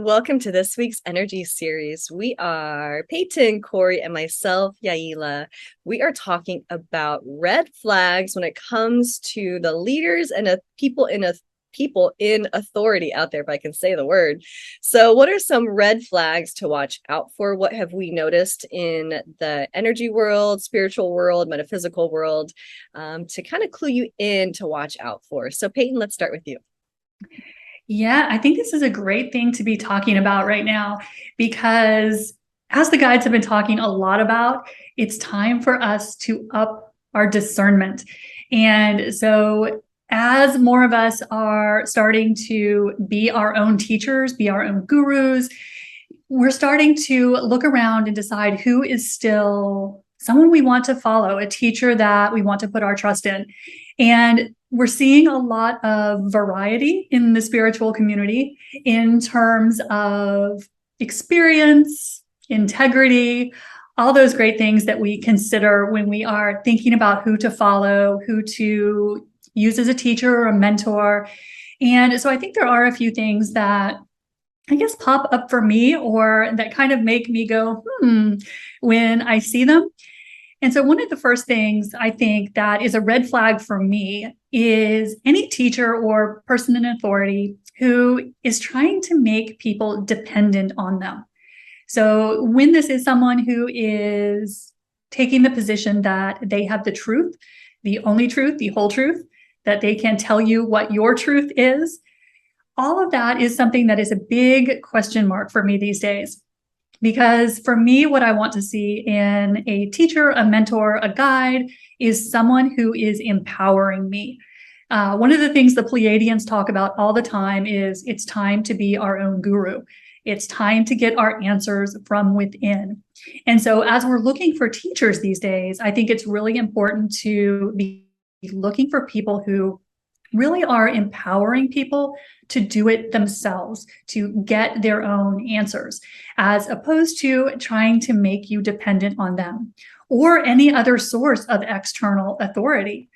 Welcome to this week's energy series. We are Peyton, Corey, and myself, Yaila. We are talking about red flags when it comes to the leaders and people in authority out there, if I can say the word. So what are some red flags to watch out for? What have we noticed in the energy world, spiritual world, metaphysical world, to kind of clue you in to watch out for? So Peyton, let's start with you. Yeah, I think this is a great thing to be talking about right now because, as the guides have been talking a lot about, it's time for us to up our discernment. And so, as more of us are starting to be our own teachers, be our own gurus, we're starting to look around and decide who is still someone we want to follow, a teacher that we want to put our trust in. And we're seeing a lot of variety in the spiritual community in terms of experience, integrity, all those great things that we consider when we are thinking about who to follow, who to use as a teacher or a mentor. And so I think there are a few things that I guess pop up for me or that kind of make me go, when I see them. And so one of the first things I think that is a red flag for me is any teacher or person in authority who is trying to make people dependent on them. So when this is someone who is taking the position that they have the truth, the only truth, the whole truth, that they can tell you what your truth is, all of that is something that is a big question mark for me these days. Because for me, what I want to see in a teacher, a mentor, a guide is someone who is empowering me. One of the things the Pleiadians talk about all the time is it's time to be our own guru. It's time to get our answers from within. And so as we're looking for teachers these days, I think it's really important to be looking for people who really are empowering people to do it themselves, to get their own answers, as opposed to trying to make you dependent on them or any other source of external authority.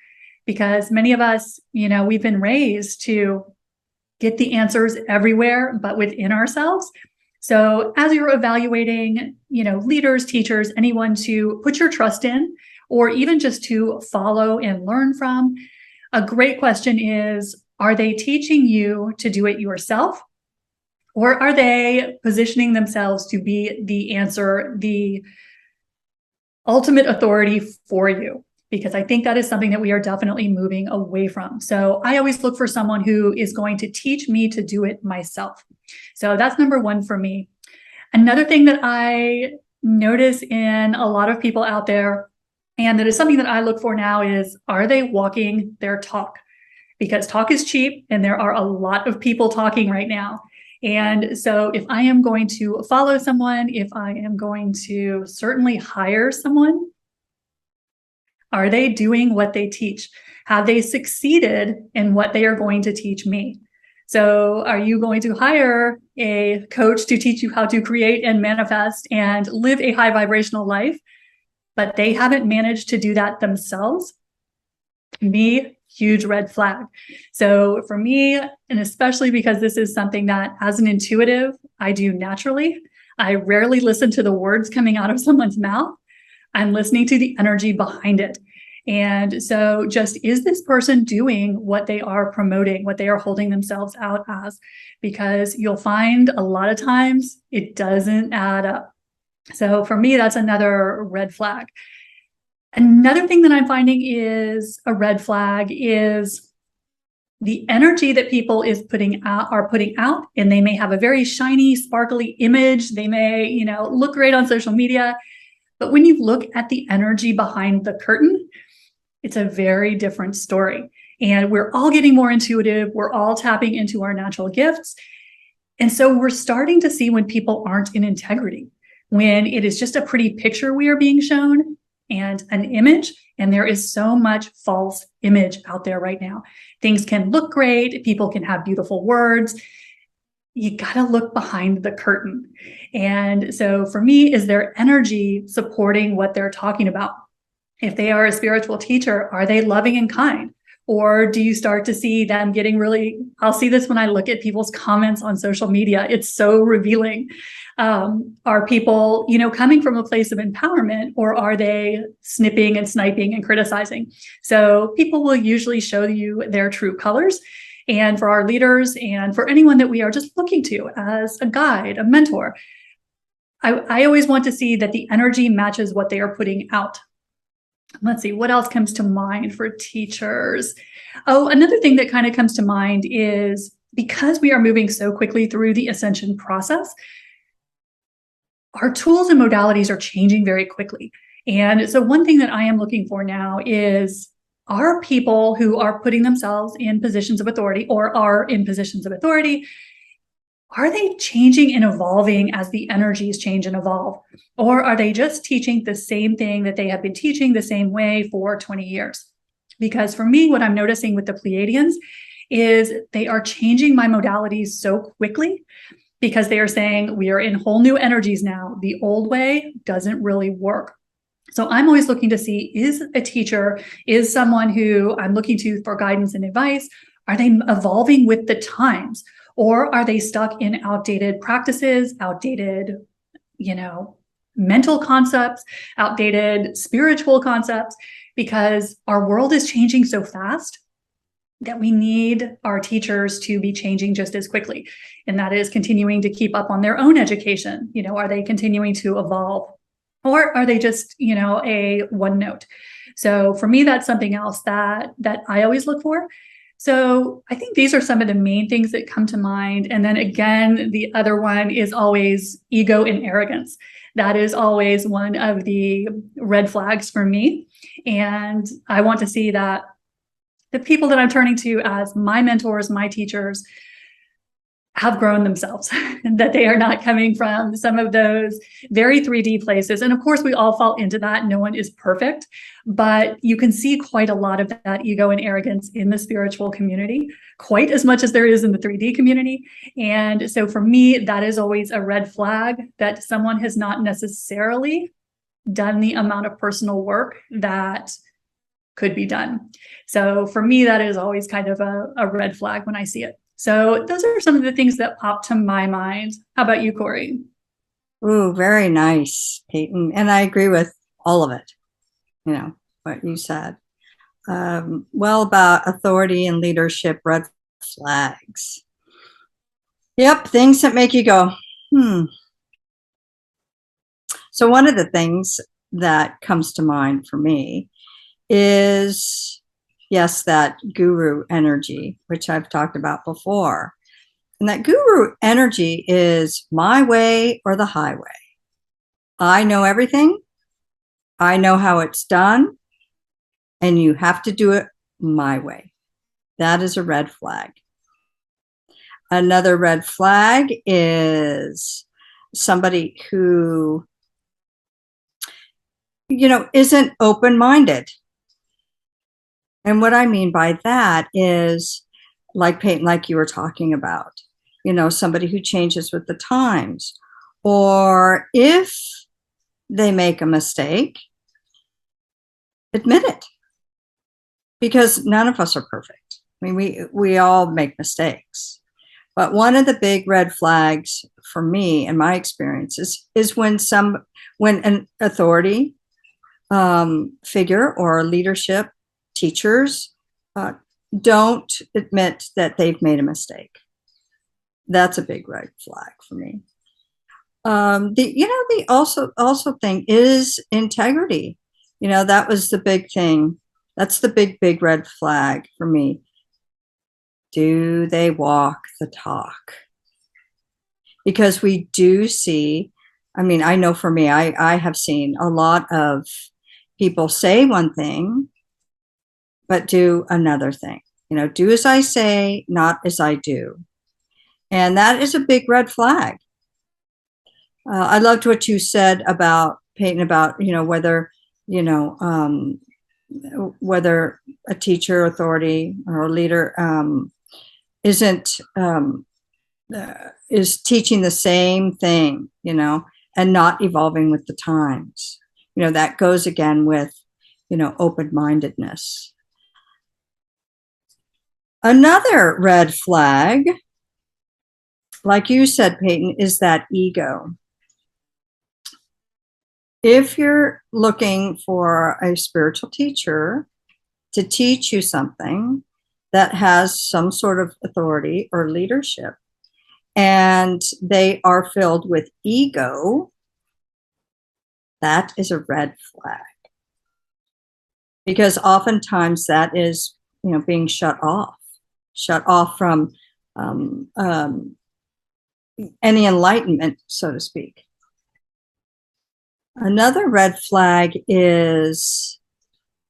Because many of us, we've been raised to get the answers everywhere, but within ourselves. So as you're evaluating, leaders, teachers, anyone to put your trust in, or even just to follow and learn from, a great question is, are they teaching you to do it yourself? Or are they positioning themselves to be the answer, the ultimate authority for you? Because I think that is something that we are definitely moving away from. So I always look for someone who is going to teach me to do it myself. So that's number one for me. Another thing that I notice in a lot of people out there, and that is something that I look for now, is, are they walking their talk? Because talk is cheap and there are a lot of people talking right now. And so if I am going to follow someone, if I am going to certainly hire someone, are they doing what they teach? Have they succeeded in what they are going to teach me? So are you going to hire a coach to teach you how to create and manifest and live a high vibrational life, but they haven't managed to do that themselves? To me, huge red flag. So for me, and especially because this is something that as an intuitive, I do naturally, I rarely listen to the words coming out of someone's mouth. I'm listening to the energy behind it. And so just, is this person doing what they are promoting, what they are holding themselves out as? Because you'll find a lot of times it doesn't add up. So for me, that's another red flag. Another thing that I'm finding is a red flag is the energy that people are putting out, and they may have a very shiny, sparkly image. They may, look great on social media, but when you look at the energy behind the curtain, it's a very different story. And we're all getting more intuitive. We're all tapping into our natural gifts. And so we're starting to see when people aren't in integrity, when it is just a pretty picture we are being shown and an image, and there is so much false image out there right now. Things can look great. People can have beautiful words. You got to look behind the curtain. And so for me, is their energy supporting what they're talking about? If they are a spiritual teacher, are they loving and kind? Or do you start to see them getting really, I'll see this when I look at people's comments on social media. It's so revealing. Are people, coming from a place of empowerment, or are they snipping and sniping and criticizing? So people will usually show you their true colors. And for our leaders and for anyone that we are just looking to as a guide, a mentor, I always want to see that the energy matches what they are putting out. Let's see, what else comes to mind for teachers? Oh, another thing that kind of comes to mind is because we are moving so quickly through the ascension process, our tools and modalities are changing very quickly. And so one thing that I am looking for now is, are people who are putting themselves in positions of authority or are in positions of authority, are they changing and evolving as the energies change and evolve? Or are they just teaching the same thing that they have been teaching the same way for 20 years? Because for me, what I'm noticing with the Pleiadians is they are changing my modalities so quickly because they are saying we are in whole new energies now. The old way doesn't really work. So I'm always looking to see, is a teacher, is someone who I'm looking to for guidance and advice, are they evolving with the times? Or are they stuck in outdated practices, outdated, mental concepts, outdated spiritual concepts? Because our world is changing so fast that we need our teachers to be changing just as quickly. And that is continuing to keep up on their own education. Are they continuing to evolve? Or are they just, a one note? So for me, that's something else that I always look for. So I think these are some of the main things that come to mind. And then again, the other one is always ego and arrogance. That is always one of the red flags for me. And I want to see that the people that I'm turning to as my mentors, my teachers, have grown themselves, and that they are not coming from some of those very 3D places. And of course, we all fall into that. No one is perfect, but you can see quite a lot of that ego and arrogance in the spiritual community, quite as much as there is in the 3D community. And so for me, that is always a red flag that someone has not necessarily done the amount of personal work that could be done. So for me, that is always kind of a red flag when I see it. So those are some of the things that pop to my mind. How about you, Corey? Ooh, very nice, Peyton. And I agree with all of it, what you said. Well, about authority and leadership, red flags. Yep, things that make you go, So one of the things that comes to mind for me is, yes, that guru energy, which I've talked about before. And that guru energy is my way or the highway. I know everything. I know how it's done. And you have to do it my way. That is a red flag. Another red flag is somebody who, isn't open-minded. And what I mean by that is, like Peyton, like you were talking about, somebody who changes with the times. Or if they make a mistake, admit it. Because none of us are perfect. I mean, we all make mistakes. But one of the big red flags for me in my experience is when an authority figure or leadership, teachers, don't admit that they've made a mistake. That's a big red flag for me. The also thing is integrity. That was the big thing. That's the big red flag for me. Do they walk the talk? Because we do see, I know for me, I have seen a lot of people say one thing, but do another thing. Do as I say, not as I do. And that is a big red flag. I loved what you said about, Peyton, about, whether a teacher, authority, or a leader is teaching the same thing, and not evolving with the times. That goes again with, open-mindedness. Another red flag, like you said, Peyton, is that ego. If you're looking for a spiritual teacher to teach you something that has some sort of authority or leadership, and they are filled with ego, that is a red flag. Because oftentimes that is, being shut off from any enlightenment, so to speak. Another red flag is,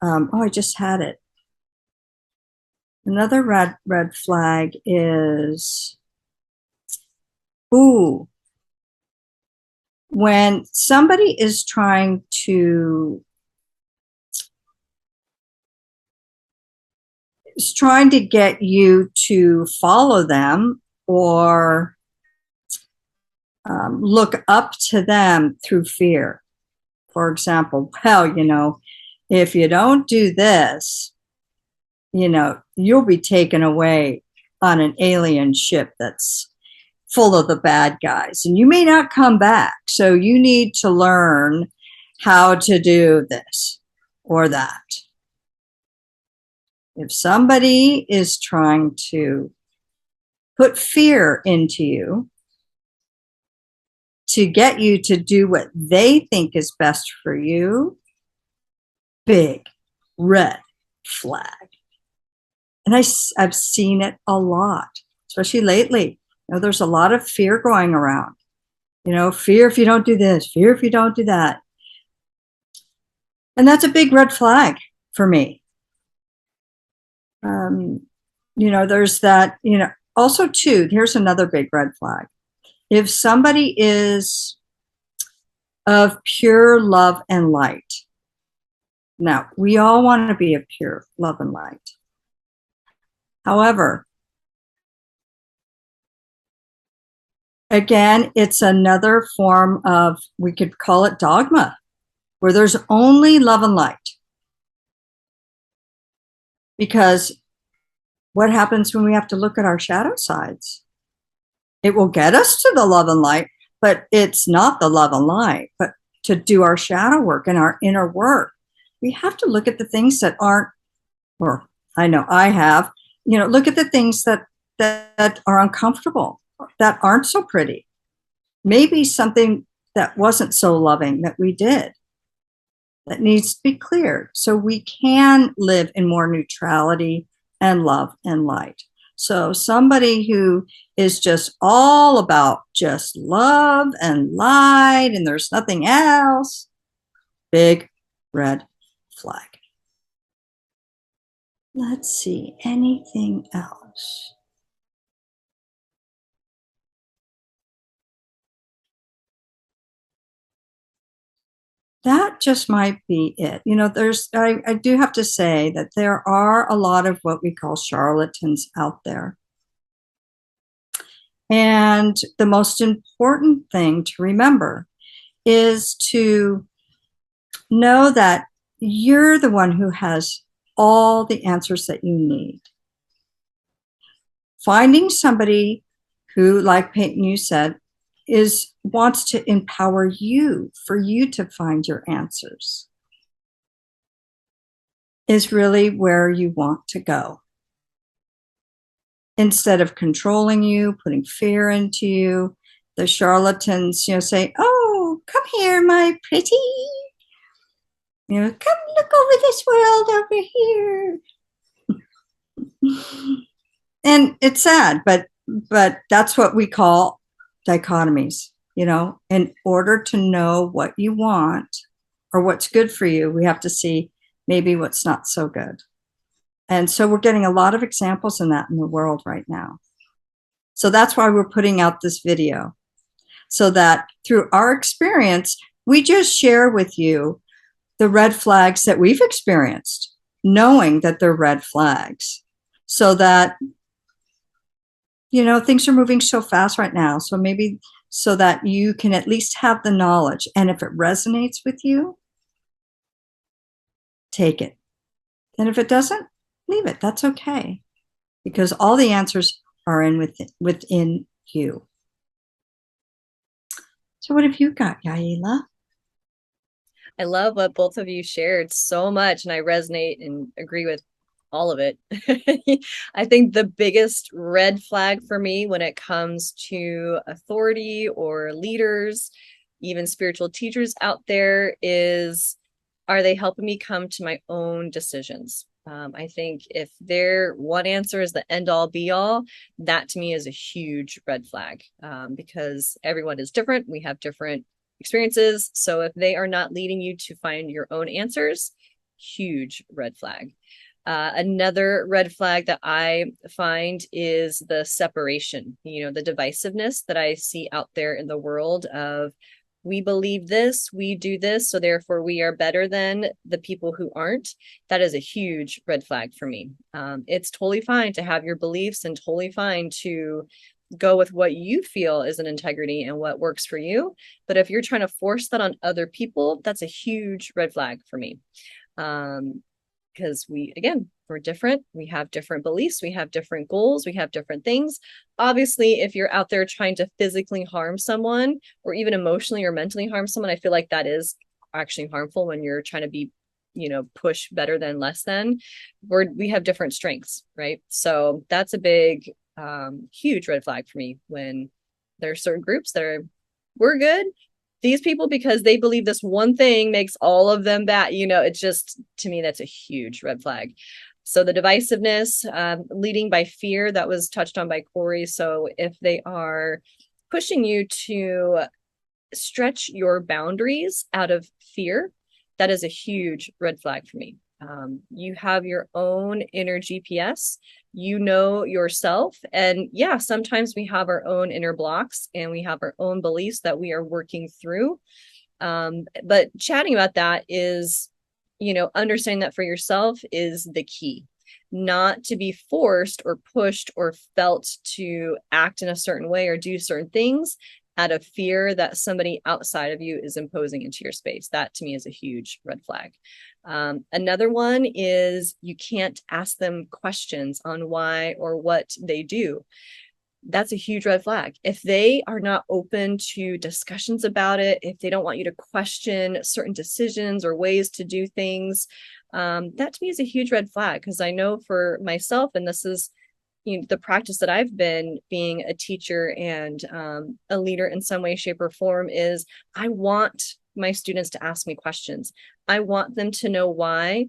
I just had it. Another red flag is, when somebody is trying to get you to follow them or look up to them through fear. For example, if you don't do this, you'll be taken away on an alien ship that's full of the bad guys, and you may not come back. So you need to learn how to do this or that. If somebody is trying to put fear into you to get you to do what they think is best for you, big red flag. And I've seen it a lot, especially lately. There's a lot of fear going around. Fear if you don't do this, fear if you don't do that. And that's a big red flag for me. There's that, also too, here's another big red flag. If somebody is of pure love and light, now we all want to be of pure love and light. However, again, it's another form of, we could call it dogma, where there's only love and light. Because what happens when we have to look at our shadow sides? It will get us to the love and light, but it's not the love and light. But to do our shadow work and our inner work, we have to look at the things that aren't, or I know I have, look at the things that are uncomfortable, that aren't so pretty. Maybe something that wasn't so loving that we did, that needs to be cleared so we can live in more neutrality and love and light. So somebody who is just all about just love and light and there's nothing else, big red flag. Let's see, anything else? That just might be it. I do have to say that there are a lot of what we call charlatans out there. And the most important thing to remember is to know that you're the one who has all the answers that you need. Finding somebody who, like Peyton, you said, wants to empower you for you to find your answers is really where you want to go. Instead of controlling you, putting fear into you, the charlatans, say, "Oh, come here, my pretty. Come look over this world over here." And it's sad, but that's what we call dichotomies. In order to know what you want or what's good for you, we have to see maybe what's not so good. And so we're getting a lot of examples in that in the world right now. So that's why we're putting out this video, so that through our experience, we just share with you the red flags that we've experienced, knowing that they're red flags, so that, things are moving so fast right now. So maybe so that you can at least have the knowledge. And if it resonates with you, take it. And if it doesn't, leave it. That's okay. because all the answers are within you. So what have you got, Yaila? I love what both of you shared so much, and I resonate and agree with all of it. I think the biggest red flag for me when it comes to authority or leaders, even spiritual teachers out there, is, are they helping me come to my own decisions? I think if their one answer is the end all be all, that to me is a huge red flag, because everyone is different. We have different experiences. So if they are not leading you to find your own answers, huge red flag. Another red flag that I find is the separation, the divisiveness that I see out there in the world of, we believe this, we do this, so therefore we are better than the people who aren't. That is a huge red flag for me. It's totally fine to have your beliefs and totally fine to go with what you feel is an integrity and what works for you. But if you're trying to force that on other people, that's a huge red flag for me. Because we're different. We have different beliefs. We have different goals. We have different things. Obviously, if you're out there trying to physically harm someone or even emotionally or mentally harm someone, I feel like that is actually harmful when you're trying to be, push better than less than. We have different strengths, right? So that's a big, huge red flag for me when there are certain groups that are, we're good. These people, because they believe this one thing makes all of them bad. It's just, to me, that's a huge red flag. So the divisiveness, leading by fear, that was touched on by Corey. So if they are pushing you to stretch your boundaries out of fear, that is a huge red flag for me. You have your own inner GPS, yourself. And yeah, sometimes we have our own inner blocks and we have our own beliefs that we are working through. But chatting about that is, understanding that for yourself is the key. Not to be forced or pushed or felt to act in a certain way or do certain things out of fear that somebody outside of you is imposing into your space. That to me is a huge red flag. Another one is you can't ask them questions on why or what they do. That's a huge red flag. If they are not open to discussions about it, if they don't want you to question certain decisions or ways to do things, that to me is a huge red flag. Because I know for myself, and this is the practice that I've been being a teacher and a leader in some way, shape, or form, is I want my students to ask me questions. I want them to know why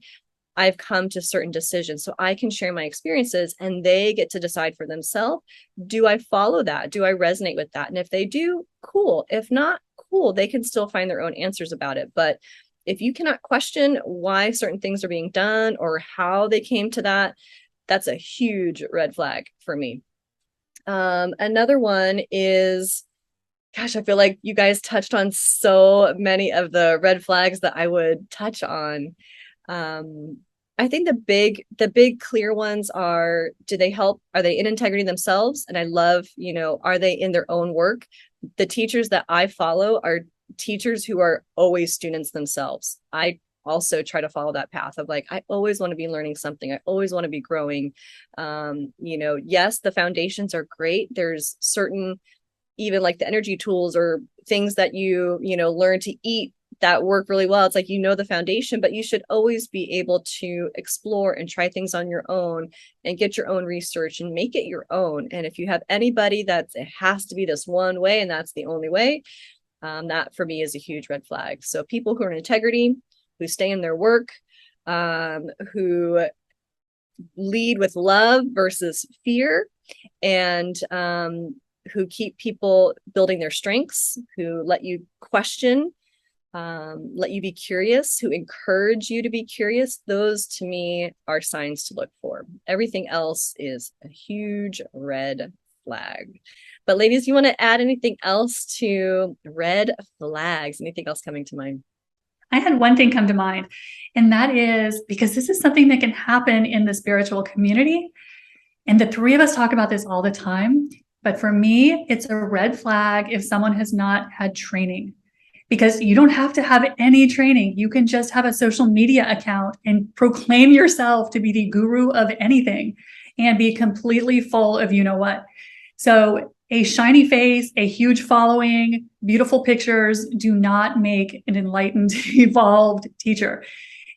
I've come to certain decisions so I can share my experiences and they get to decide for themselves. Do I follow that? Do I resonate with that? And if they do, cool. If not, cool. They can still find their own answers about it. But if you cannot question why certain things are being done or how they came to that, that's a huge red flag for me. Another one is, gosh, I feel like you guys touched on so many of the red flags that I would touch on. I think the big clear ones are, do they help? Are they in integrity themselves? And I love, are they in their own work? The teachers that I follow are teachers who are always students themselves. I also try to follow that path of I always want to be learning something. I always want to be growing. Yes, the foundations are great. There's certain, even the energy tools or things that you learn to eat that work really well. It's the foundation, but you should always be able to explore and try things on your own and get your own research and make it your own. And if you have anybody it has to be this one way and that's the only way, that for me is a huge red flag. So people who are in integrity, who stay in their work, who lead with love versus fear, and who keep people building their strengths, who let you question, let you be curious, who encourage you to be curious. Those to me are signs to look for. Everything else is a huge red flag. But ladies, you want to add anything else to red flags? Anything else coming to mind? I had one thing come to mind, and that is because this is something that can happen in the spiritual community. And the three of us talk about this all the time. But for me, it's a red flag if someone has not had training, because you don't have to have any training. You can just have a social media account and proclaim yourself to be the guru of anything. and be completely full of you know what. So a shiny face, a huge following, beautiful pictures do not make an enlightened, evolved teacher.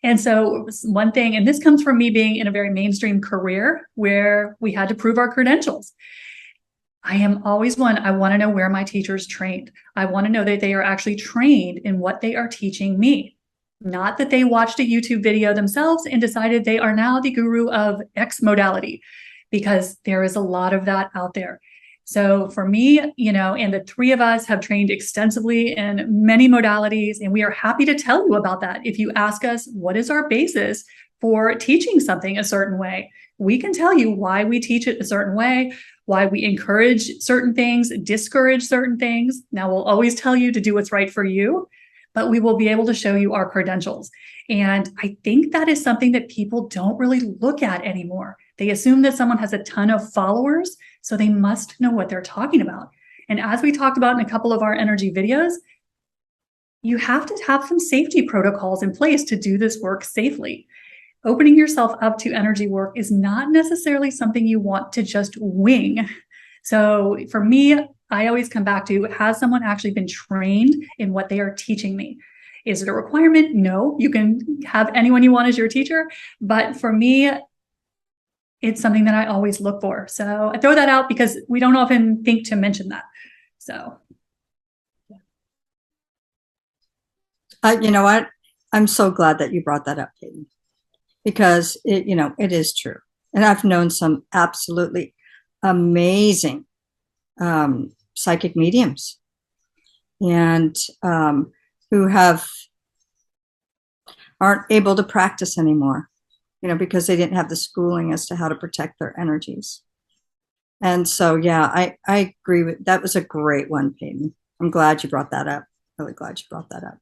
And so one thing, and this comes from me being in a very mainstream career where we had to prove our credentials. I am always one, I want to know where my teachers trained. I want to know that they are actually trained in what they are teaching me. Not that they watched a YouTube video themselves and decided they are now the guru of X modality, because there is a lot of that out there. So for me, and the three of us have trained extensively in many modalities, and we are happy to tell you about that. If you ask us, what is our basis for teaching something a certain way? We can tell you why we teach it a certain way, why we encourage certain things, discourage certain things. Now, we'll always tell you to do what's right for you, but we will be able to show you our credentials. And I think that is something that people don't really look at anymore. They assume that someone has a ton of followers, so they must know what they're talking about. And as we talked about in a couple of our energy videos, you have to have some safety protocols in place to do this work safely. Opening yourself up to energy work is not necessarily something you want to just wing. So for me, I always come back to, has someone actually been trained in what they are teaching me? Is it a requirement? No, you can have anyone you want as your teacher. But for me, it's something that I always look for. So I throw that out because we don't often think to mention that. So. You know what? I'm so glad that you brought that up, Peyton, because it is true. And I've known some absolutely amazing psychic mediums and who aren't able to practice anymore, because they didn't have the schooling as to how to protect their energies. And so, yeah, I agree with that. Was a great one, Peyton. I'm glad you brought that up. Really glad you brought that up.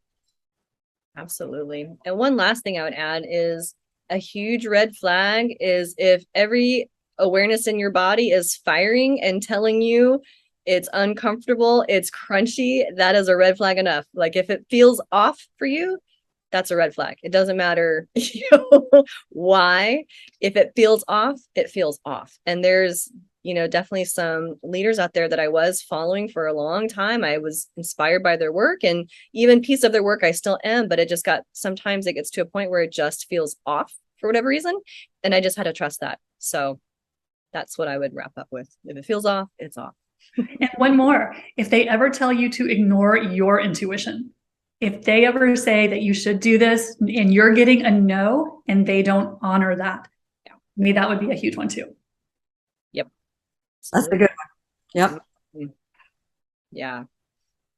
Absolutely. And one last thing I would add is a huge red flag is if every awareness in your body is firing and telling you it's uncomfortable, it's crunchy, that is a red flag enough. Like if it feels off for you, that's a red flag. It doesn't matter why. If it feels off, it feels off. And there's definitely some leaders out there that I was following for a long time. I was inspired by their work, and even piece of their work I still am, but sometimes it gets to a point where it just feels off for whatever reason. And I just had to trust that. So that's what I would wrap up with. If it feels off, it's off. And one more, if they ever tell you to ignore your intuition, if they ever say that you should do this and you're getting a no and they don't honor that, to me, that would be a huge one too. That's a good one. Yep. Yeah.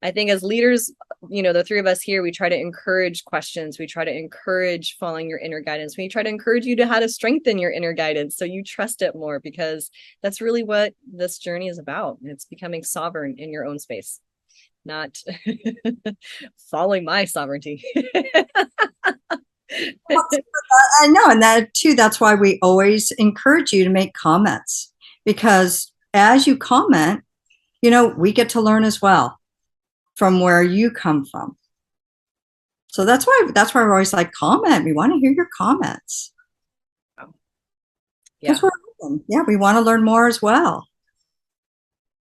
I think as leaders, the three of us here, we try to encourage questions. We try to encourage following your inner guidance. We try to encourage you to how to strengthen your inner guidance so you trust it more, because that's really what this journey is about. It's becoming sovereign in your own space, not following my sovereignty. I know. And that too, that's why we always encourage you to make comments, because as you comment, we get to learn as well from where you come from. So that's why we're always like, comment. We want to hear your comments. Yeah. Yeah, we want to learn more as well.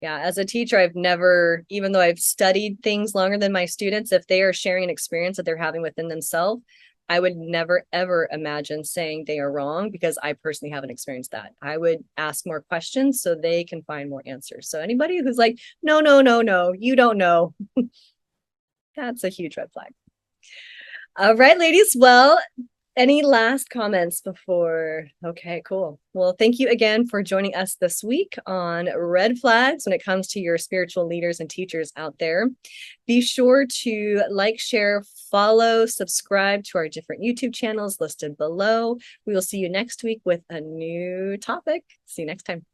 Yeah, as a teacher, I've never, even though I've studied things longer than my students, if they are sharing an experience that they're having within themselves, I would never, ever imagine saying they are wrong, because I personally haven't experienced that. I would ask more questions so they can find more answers. So anybody who's like, no, you don't know, that's a huge red flag. All right, ladies. Well, any last comments before? Okay, cool. Well, thank you again for joining us this week on red flags when it comes to your spiritual leaders and teachers out there. Be sure to like, share, follow, subscribe to our different YouTube channels listed below. We will see you next week with a new topic. See you next time.